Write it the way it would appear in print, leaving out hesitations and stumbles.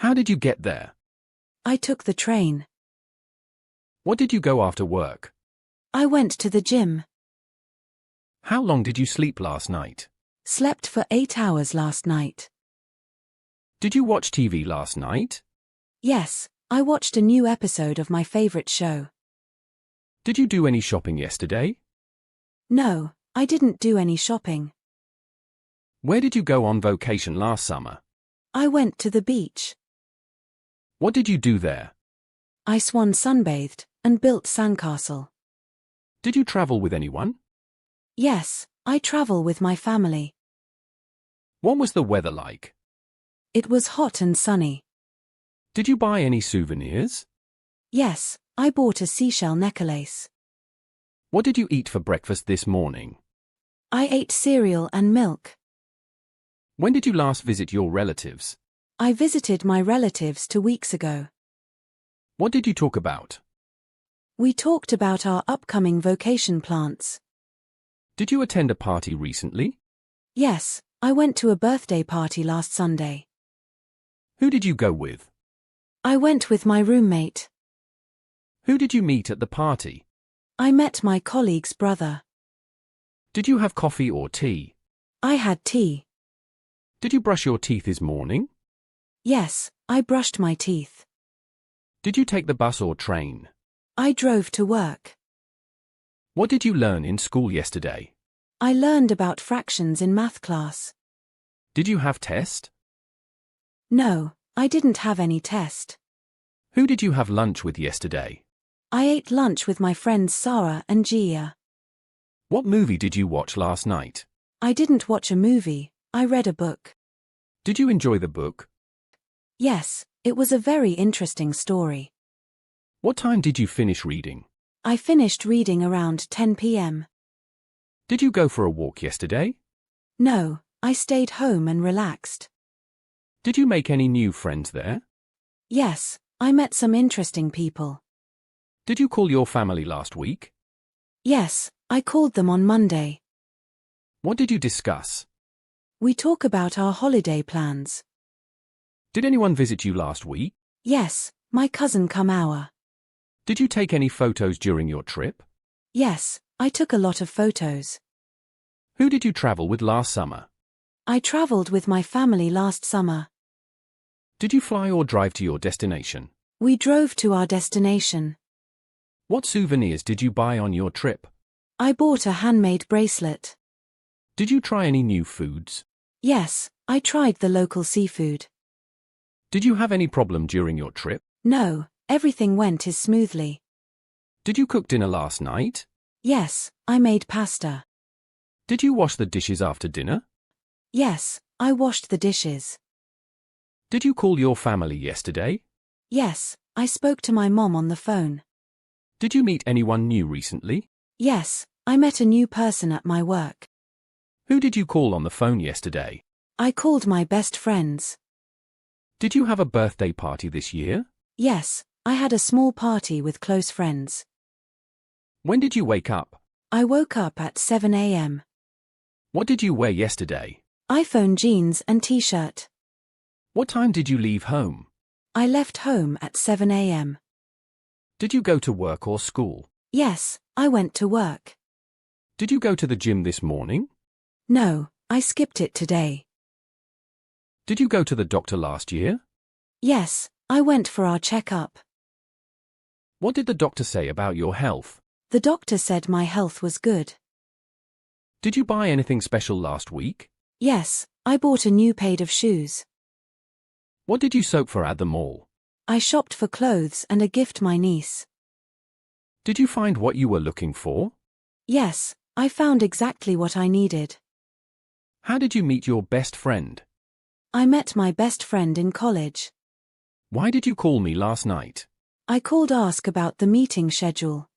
How did you get there? I took the train. What did you go after work? I went to the gym. How long did you sleep last night? Slept for 8 hours last night. Did you watch TV last night? Yes, I watched a new episode of my favorite show. Did you do any shopping yesterday? No, I didn't do any shopping. Where did you go on vacation last summer? I went to the beach. What did you do there? I sunbathed and built sandcastle. Did you travel with anyone? Yes, I travel with my family. What was the weather like? It was hot and sunny. Did you buy any souvenirs? Yes, I bought a seashell necklace. What did you eat for breakfast this morning? I ate cereal and milk. When did you last visit your relatives? I visited my relatives 2 weeks ago. What did you talk about? We talked about our upcoming vacation plans. Did you attend a party recently? Yes, I went to a birthday party last Sunday. Who did you go with? I went with my roommate. Who did you meet at the party? I met my colleague's brother. Did you have coffee or tea? I had tea. Did you brush your teeth this morning? Yes, I brushed my teeth. Did you take the bus or train? I drove to work. What did you learn in school yesterday? I learned about fractions in math class. Did you have test? No, I didn't have any test. Who did you have lunch with yesterday? I ate lunch with my friends Sarah and Gia. What movie did you watch last night? I didn't watch a movie, I read a book. Did you enjoy the book? Yes, it was a very interesting story. What time did you finish reading? I finished reading around 10 p.m. Did you go for a walk yesterday? No, I stayed home and relaxed. Did you make any new friends there? Yes, I met some interesting people. Did you call your family last week? Yes, I called them on Monday. What did you discuss? We talk about our holiday plans. Did anyone visit you last week? Yes, my cousin Kamau. Did you take any photos during your trip? Yes, I took a lot of photos. Who did you travel with last summer? I traveled with my family last summer. Did you fly or drive to your destination? We drove to our destination. What souvenirs did you buy on your trip? I bought a handmade bracelet. Did you try any new foods? Yes, I tried the local seafood. Did you have any problem during your trip? No, everything went smoothly. Did you cook dinner last night? Yes, I made pasta. Did you wash the dishes after dinner? Yes, I washed the dishes. Did you call your family yesterday? Yes, I spoke to my mom on the phone. Did you meet anyone new recently? Yes, I met a new person at my work. Who did you call on the phone yesterday? I called my best friends. Did you have a birthday party this year? Yes, I had a small party with close friends. When did you wake up? I woke up at 7 a.m. What did you wear yesterday? iPhone jeans and t-shirt. What time did you leave home? I left home at 7 a.m. Did you go to work or school? Yes, I went to work. Did you go to the gym this morning? No, I skipped it today. Did you go to the doctor last year? Yes, I went for our checkup. What did the doctor say about your health? The doctor said my health was good. Did you buy anything special last week? Yes, I bought a new pair of shoes. What did you shop for at the mall? I shopped for clothes and a gift my niece. Did you find what you were looking for? Yes, I found exactly what I needed. How did you meet your best friend? I met my best friend in college. Why did you call me last night? I called ask about the meeting schedule.